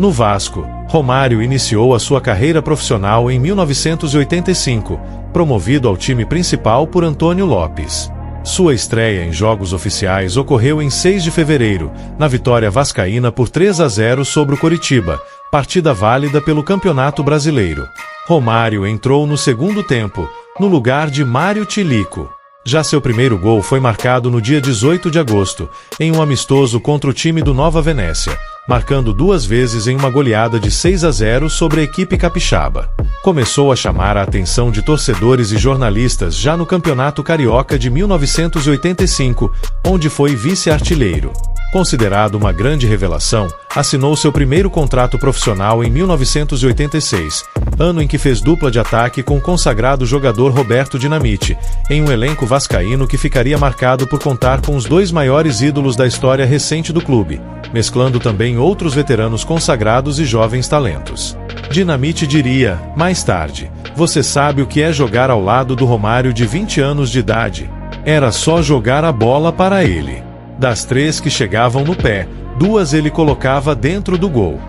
No Vasco, Romário iniciou a sua carreira profissional em 1985, promovido ao time principal por Antônio Lopes. Sua estreia em jogos oficiais ocorreu em 6 de fevereiro, na vitória vascaína por 3-0 sobre o Coritiba, partida válida pelo Campeonato Brasileiro. Romário entrou no segundo tempo, no lugar de Mário Tilico. Já seu primeiro gol foi marcado no dia 18 de agosto, em um amistoso contra o time do Nova Venécia, marcando 2 vezes em uma goleada de 6-0 sobre a equipe capixaba. Começou a chamar a atenção de torcedores e jornalistas já no Campeonato Carioca de 1985, onde foi vice-artilheiro. Considerado uma grande revelação, assinou seu primeiro contrato profissional em 1986, ano em que fez dupla de ataque com o consagrado jogador Roberto Dinamite, em um elenco vascaíno que ficaria marcado por contar com os 2 maiores ídolos da história recente do clube, mesclando também outros veteranos consagrados e jovens talentos. Dinamite diria, mais tarde, "Você sabe o que é jogar ao lado do Romário de 20 anos de idade? Era só jogar a bola para ele. Das 3 que chegavam no pé, 2 ele colocava dentro do gol."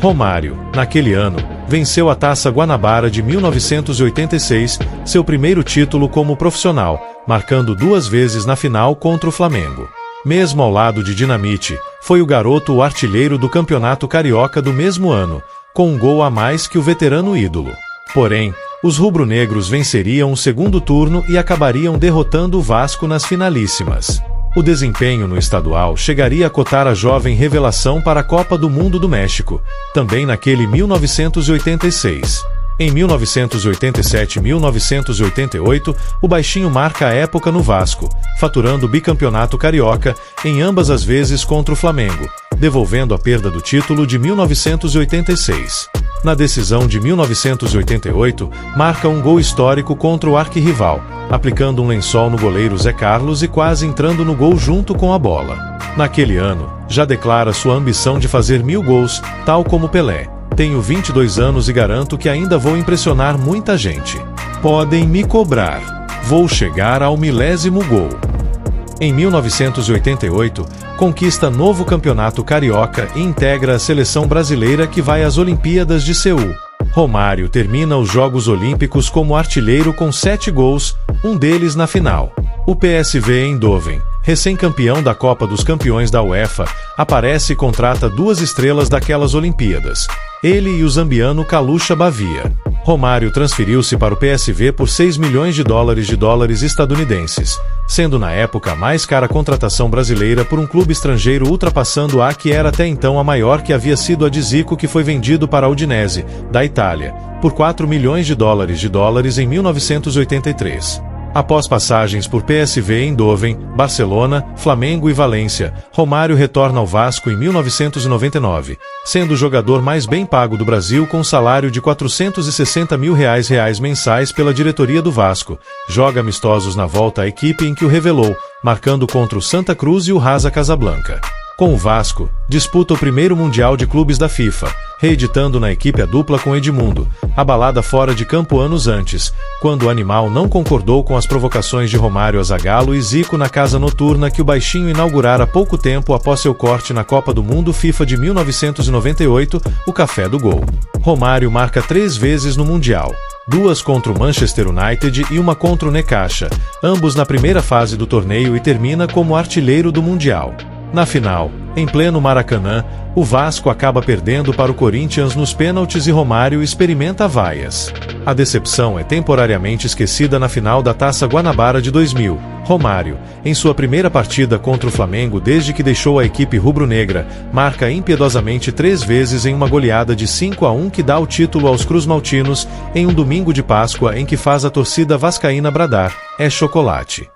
Romário, naquele ano, venceu a Taça Guanabara de 1986, seu primeiro título como profissional, marcando 2 vezes na final contra o Flamengo. Mesmo ao lado de Dinamite, foi o garoto o artilheiro do Campeonato Carioca do mesmo ano, com um gol a mais que o veterano ídolo. Porém, os rubro-negros venceriam o segundo turno e acabariam derrotando o Vasco nas finalíssimas. O desempenho no estadual chegaria a cotar a jovem revelação para a Copa do Mundo do México, também naquele 1986. Em 1987 e 1988, o baixinho marca a época no Vasco, faturando o bicampeonato carioca, em ambas as vezes contra o Flamengo, devolvendo a perda do título de 1986. Na decisão de 1988, marca um gol histórico contra o arquirrival, aplicando um lençol no goleiro Zé Carlos e quase entrando no gol junto com a bola. Naquele ano, já declara sua ambição de fazer 1000 gols, tal como Pelé. "Tenho 22 anos e garanto que ainda vou impressionar muita gente. Podem me cobrar. Vou chegar ao 1000º gol." Em 1988, conquista novo campeonato carioca e integra a seleção brasileira que vai às Olimpíadas de Seul. Romário termina os Jogos Olímpicos como artilheiro com 7 gols, um deles na final. O PSV Eindhoven, recém-campeão da Copa dos Campeões da UEFA, aparece e contrata 2 estrelas daquelas Olimpíadas, ele e o zambiano Kalusha Bavia. Romário transferiu-se para o PSV por 6 milhões de dólares estadunidenses, sendo na época a mais cara contratação brasileira por um clube estrangeiro, ultrapassando a que era até então a maior, que havia sido a de Zico, que foi vendido para a Udinese, da Itália, por 4 milhões de dólares em 1983. Após passagens por PSV Eindhoven, Barcelona, Flamengo e Valência, Romário retorna ao Vasco em 1999, sendo o jogador mais bem pago do Brasil com um salário de R$460 mil mensais pela diretoria do Vasco. Joga amistosos na volta à equipe em que o revelou, marcando contra o Santa Cruz e o Rasa Casablanca. Com o Vasco, disputa o primeiro Mundial de Clubes da FIFA, reeditando na equipe a dupla com Edmundo, abalada fora de campo anos antes, quando o animal não concordou com as provocações de Romário a Zagallo e Zico na casa noturna que o baixinho inaugurara pouco tempo após seu corte na Copa do Mundo FIFA de 1998, o Café do Gol. Romário marca 3 vezes no Mundial. 2 contra o Manchester United e 1 contra o Necaxa, ambos na primeira fase do torneio, e termina como artilheiro do Mundial. Na final, em pleno Maracanã, o Vasco acaba perdendo para o Corinthians nos pênaltis e Romário experimenta vaias. A decepção é temporariamente esquecida na final da Taça Guanabara de 2000. Romário, em sua primeira partida contra o Flamengo desde que deixou a equipe rubro-negra, marca impiedosamente 3 vezes em uma goleada de 5-1 que dá o título aos cruzmaltinos, em um domingo de Páscoa em que faz a torcida vascaína bradar: "É chocolate!".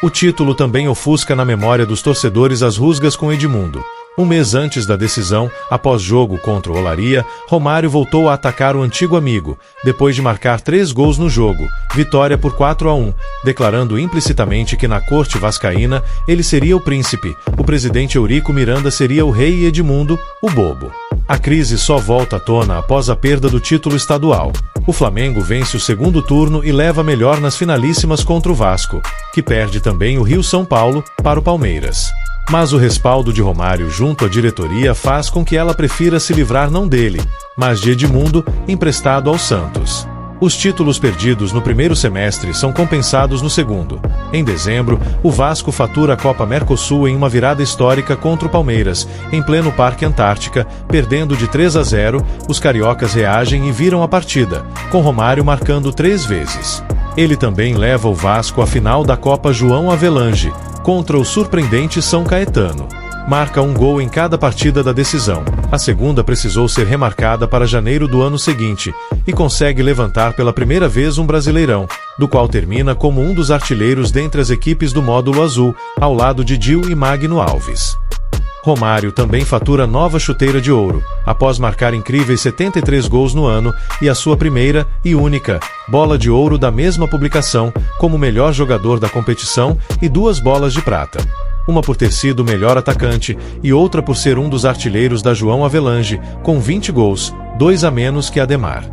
O título também ofusca na memória dos torcedores as rusgas com Edmundo. Um mês antes da decisão, após jogo contra o Olaria, Romário voltou a atacar o antigo amigo, depois de marcar 3 gols no jogo, vitória por 4-1, declarando implicitamente que na corte vascaína ele seria o príncipe, o presidente Eurico Miranda seria o rei e Edmundo, o bobo. A crise só volta à tona após a perda do título estadual. O Flamengo vence o segundo turno e leva melhor nas finalíssimas contra o Vasco, que perde também o Rio-São Paulo, para o Palmeiras. Mas o respaldo de Romário junto à diretoria faz com que ela prefira se livrar não dele, mas de Edmundo, emprestado ao Santos. Os títulos perdidos no primeiro semestre são compensados no segundo. Em dezembro, o Vasco fatura a Copa Mercosul em uma virada histórica contra o Palmeiras, em pleno Parque Antártica, perdendo de 3-0, os cariocas reagem e viram a partida, com Romário marcando 3 vezes. Ele também leva o Vasco à final da Copa João Avelange, contra o surpreendente São Caetano. Marca um gol em cada partida da decisão. A segunda precisou ser remarcada para janeiro do ano seguinte, e consegue levantar pela primeira vez um Brasileirão, do qual termina como um dos artilheiros dentre as equipes do módulo azul, ao lado de Dil e Magno Alves. Romário também fatura nova chuteira de ouro, após marcar incríveis 73 gols no ano, e a sua primeira e única bola de ouro da mesma publicação, como melhor jogador da competição, e 2 bolas de prata. Uma por ter sido o melhor atacante, e outra por ser um dos artilheiros da João Avelange, com 20 gols, 2 a menos que Ademar.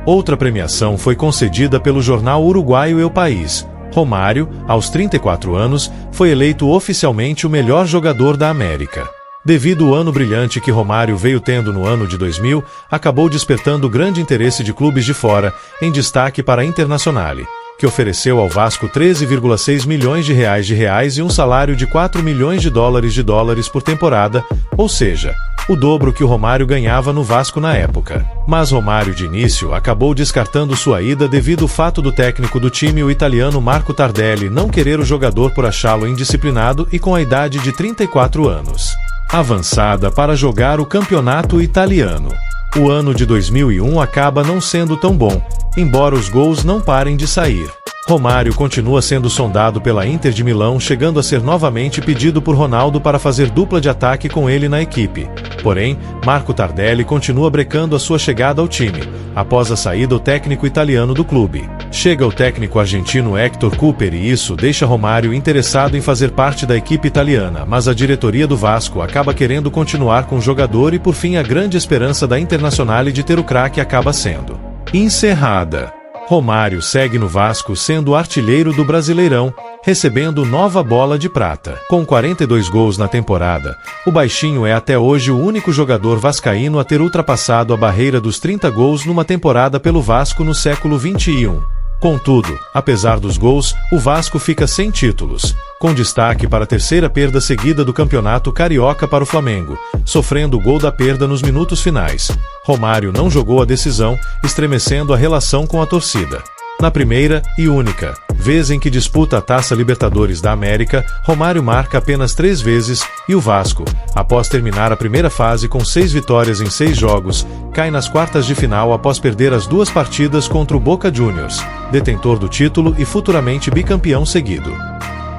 Outra premiação foi concedida pelo jornal uruguaio El País. Romário, aos 34 anos, foi eleito oficialmente o melhor jogador da América. Devido ao ano brilhante que Romário veio tendo no ano de 2000, acabou despertando grande interesse de clubes de fora, em destaque para a Internazionale, que ofereceu ao Vasco 13,6 milhões de reais e um salário de 4 milhões de dólares por temporada, ou seja, o dobro que o Romário ganhava no Vasco na época. Mas Romário de início acabou descartando sua ida devido ao fato do técnico do time, o italiano Marco Tardelli, não querer o jogador por achá-lo indisciplinado e com a idade de 34 anos avançada para jogar o campeonato italiano. O ano de 2001 acaba não sendo tão bom, embora os gols não parem de sair. Romário continua sendo sondado pela Inter de Milão, chegando a ser novamente pedido por Ronaldo para fazer dupla de ataque com ele na equipe. Porém, Marco Tardelli continua brecando a sua chegada ao time, após a saída do técnico italiano do clube. Chega o técnico argentino Héctor Cúper e isso deixa Romário interessado em fazer parte da equipe italiana, mas a diretoria do Vasco acaba querendo continuar com o jogador e por fim a grande esperança da Internazionale de ter o craque acaba sendo encerrada. Romário segue no Vasco sendo artilheiro do Brasileirão, recebendo nova bola de prata. Com 42 gols na temporada, o baixinho é até hoje o único jogador vascaíno a ter ultrapassado a barreira dos 30 gols numa temporada pelo Vasco no século XXI. Contudo, apesar dos gols, o Vasco fica sem títulos, com destaque para a terceira perda seguida do Campeonato Carioca para o Flamengo, sofrendo o gol da perda nos minutos finais. Romário não jogou a decisão, estremecendo a relação com a torcida. Na primeira e única vez em que disputa a Taça Libertadores da América, Romário marca apenas 3 vezes, e o Vasco, após terminar a primeira fase com 6 vitórias em 6 jogos, cai nas quartas de final após perder as 2 partidas contra o Boca Juniors, detentor do título e futuramente bicampeão seguido.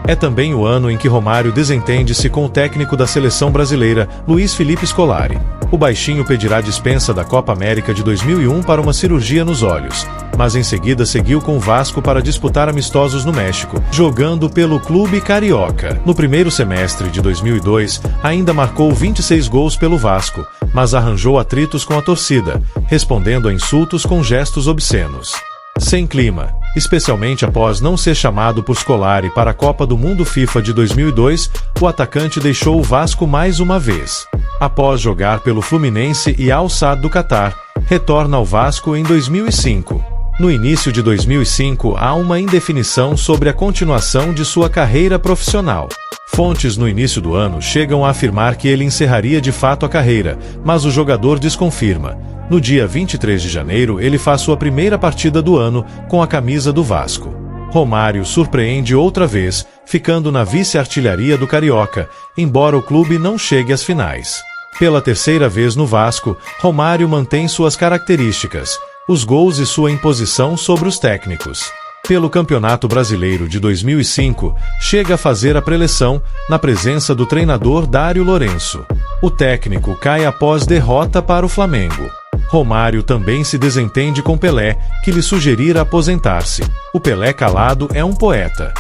É também o ano em que Romário desentende-se com o técnico da seleção brasileira, Luiz Felipe Scolari. O baixinho pedirá dispensa da Copa América de 2001 para uma cirurgia nos olhos, mas em seguida seguiu com o Vasco para disputar amistosos no México, jogando pelo clube carioca. No primeiro semestre de 2002, ainda marcou 26 gols pelo Vasco, mas arranjou atritos com a torcida, respondendo a insultos com gestos obscenos. Sem clima, especialmente após não ser chamado por Scolari para a Copa do Mundo FIFA de 2002, o atacante deixou o Vasco mais uma vez. Após jogar pelo Fluminense e Al Sadd do Catar, retorna ao Vasco em 2005. No início de 2005 há uma indefinição sobre a continuação de sua carreira profissional. Fontes no início do ano chegam a afirmar que ele encerraria de fato a carreira, mas o jogador desconfirma. No dia 23 de janeiro ele faz sua primeira partida do ano com a camisa do Vasco. Romário surpreende outra vez, ficando na vice-artilharia do Carioca, embora o clube não chegue às finais. Pela terceira vez no Vasco, Romário mantém suas características, os gols e sua imposição sobre os técnicos. Pelo Campeonato Brasileiro de 2005, chega a fazer a preleção, na presença do treinador Dário Lourenço. O técnico cai após derrota para o Flamengo. Romário também se desentende com Pelé, que lhe sugerira aposentar-se. O Pelé calado é um poeta.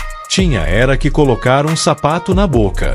Era que colocar um sapato na boca.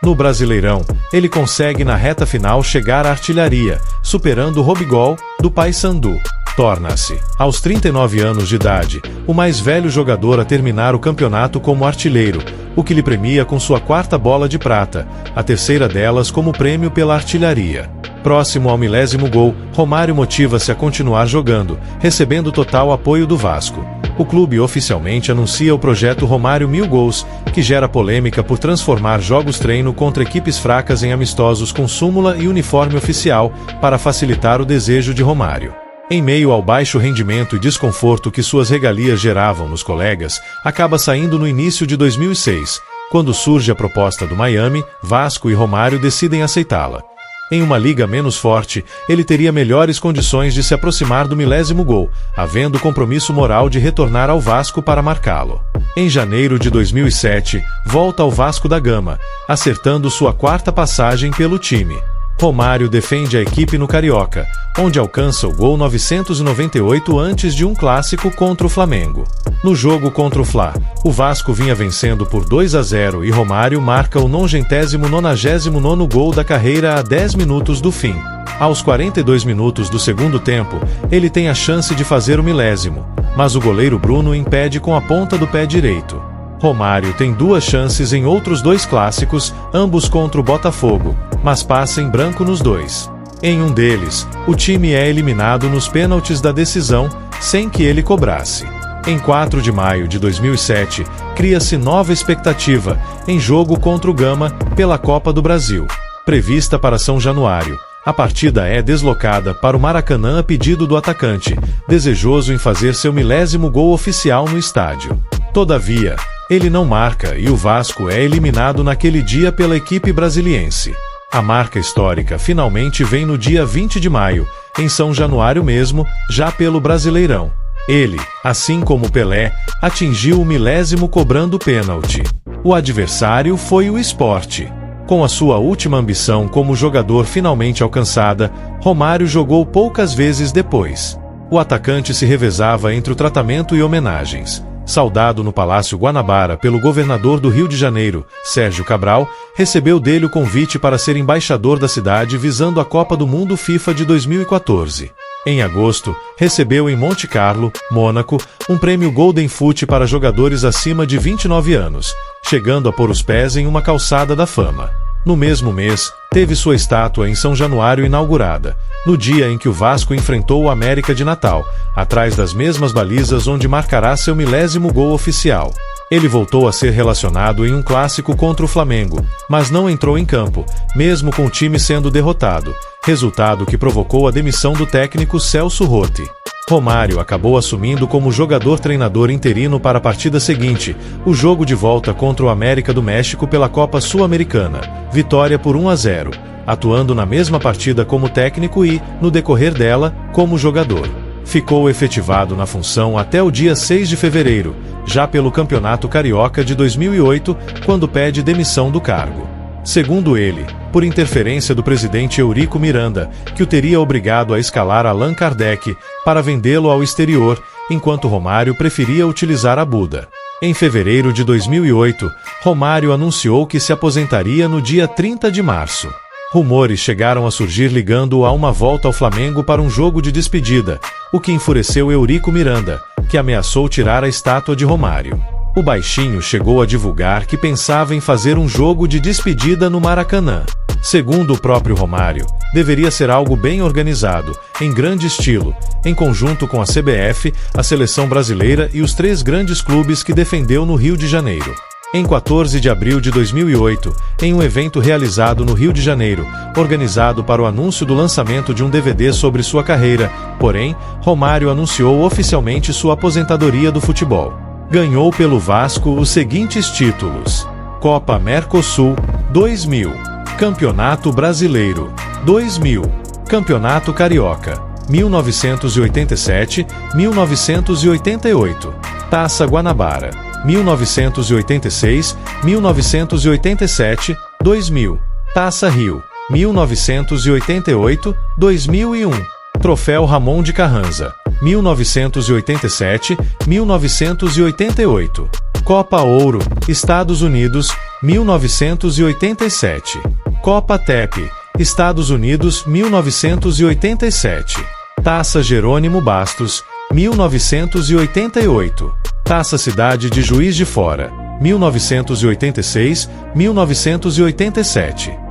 No Brasileirão, ele consegue na reta final chegar à artilharia, superando o Robigol, do Paysandu. Torna-se, aos 39 anos de idade, o mais velho jogador a terminar o campeonato como artilheiro, o que lhe premia com sua 4ª bola de prata, a terceira delas como prêmio pela artilharia. Próximo ao 1000º gol, Romário motiva-se a continuar jogando, recebendo total apoio do Vasco. O clube oficialmente anuncia o projeto Romário 1000 Gols, que gera polêmica por transformar jogos-treino contra equipes fracas em amistosos com súmula e uniforme oficial, para facilitar o desejo de Romário. Em meio ao baixo rendimento e desconforto que suas regalias geravam nos colegas, acaba saindo no início de 2006, quando surge a proposta do Miami, Vasco e Romário decidem aceitá-la. Em uma liga menos forte, ele teria melhores condições de se aproximar do 1000º gol, havendo compromisso moral de retornar ao Vasco para marcá-lo. Em janeiro de 2007, volta ao Vasco da Gama, acertando sua 4ª passagem pelo time. Romário defende a equipe no Carioca, onde alcança o gol 998 antes de um clássico contra o Flamengo. No jogo contra o Fla, o Vasco vinha vencendo por 2-0 e Romário marca o 99º gol da carreira a 10 minutos do fim. Aos 42 minutos do segundo tempo, ele tem a chance de fazer o 1000º, mas o goleiro Bruno impede com a ponta do pé direito. Romário tem 2 chances em outros 2 clássicos, ambos contra o Botafogo, mas passa em branco nos 2. Em um deles, o time é eliminado nos pênaltis da decisão, sem que ele cobrasse. Em 4 de maio de 2007, cria-se nova expectativa, em jogo contra o Gama, pela Copa do Brasil. Prevista para São Januário, a partida é deslocada para o Maracanã a pedido do atacante, desejoso em fazer seu 1000º gol oficial no estádio. Todavia, ele não marca e o Vasco é eliminado naquele dia pela equipe brasiliense. A marca histórica finalmente vem no dia 20 de maio, em São Januário mesmo, já pelo Brasileirão. Ele, assim como Pelé, atingiu o 1000º cobrando pênalti. O adversário foi o Sport. Com a sua última ambição como jogador finalmente alcançada, Romário jogou poucas vezes depois. O atacante se revezava entre o tratamento e homenagens. Saudado no Palácio Guanabara pelo governador do Rio de Janeiro, Sérgio Cabral, recebeu dele o convite para ser embaixador da cidade visando a Copa do Mundo FIFA de 2014. Em agosto, recebeu em Monte Carlo, Mônaco, um prêmio Golden Foot para jogadores acima de 29 anos, chegando a pôr os pés em uma calçada da fama. No mesmo mês, teve sua estátua em São Januário inaugurada, no dia em que o Vasco enfrentou o América de Natal, atrás das mesmas balizas onde marcará seu 1000º gol oficial. Ele voltou a ser relacionado em um clássico contra o Flamengo, mas não entrou em campo, mesmo com o time sendo derrotado, resultado que provocou a demissão do técnico Celso Rotti. Romário acabou assumindo como jogador-treinador interino para a partida seguinte, o jogo de volta contra o América do México pela Copa Sul-Americana, vitória por 1-0, atuando na mesma partida como técnico e, no decorrer dela, como jogador. Ficou efetivado na função até o dia 6 de fevereiro, já pelo Campeonato Carioca de 2008, quando pede demissão do cargo. Segundo ele, por interferência do presidente Eurico Miranda, que o teria obrigado a escalar Allan Kardec para vendê-lo ao exterior, enquanto Romário preferia utilizar a Buda. Em fevereiro de 2008, Romário anunciou que se aposentaria no dia 30 de março. Rumores chegaram a surgir ligando-o a uma volta ao Flamengo para um jogo de despedida, o que enfureceu Eurico Miranda, que ameaçou tirar a estátua de Romário. O baixinho chegou a divulgar que pensava em fazer um jogo de despedida no Maracanã. Segundo o próprio Romário, deveria ser algo bem organizado, em grande estilo, em conjunto com a CBF, a Seleção Brasileira e os 3 grandes clubes que defendeu no Rio de Janeiro. Em 14 de abril de 2008, em um evento realizado no Rio de Janeiro, organizado para o anúncio do lançamento de um DVD sobre sua carreira, porém, Romário anunciou oficialmente sua aposentadoria do futebol. Ganhou pelo Vasco os seguintes títulos: Copa Mercosul, 2000, Campeonato Brasileiro, 2000, Campeonato Carioca, 1987, 1988, Taça Guanabara, 1986, 1987, 2000, Taça Rio, 1988, 2001, Troféu Ramon de Carranza, 1987, 1988, Copa Ouro, Estados Unidos, 1987, Copa TEP, Estados Unidos, 1987, Taça Jerônimo Bastos, 1988, Taça Cidade de Juiz de Fora, 1986, 1987.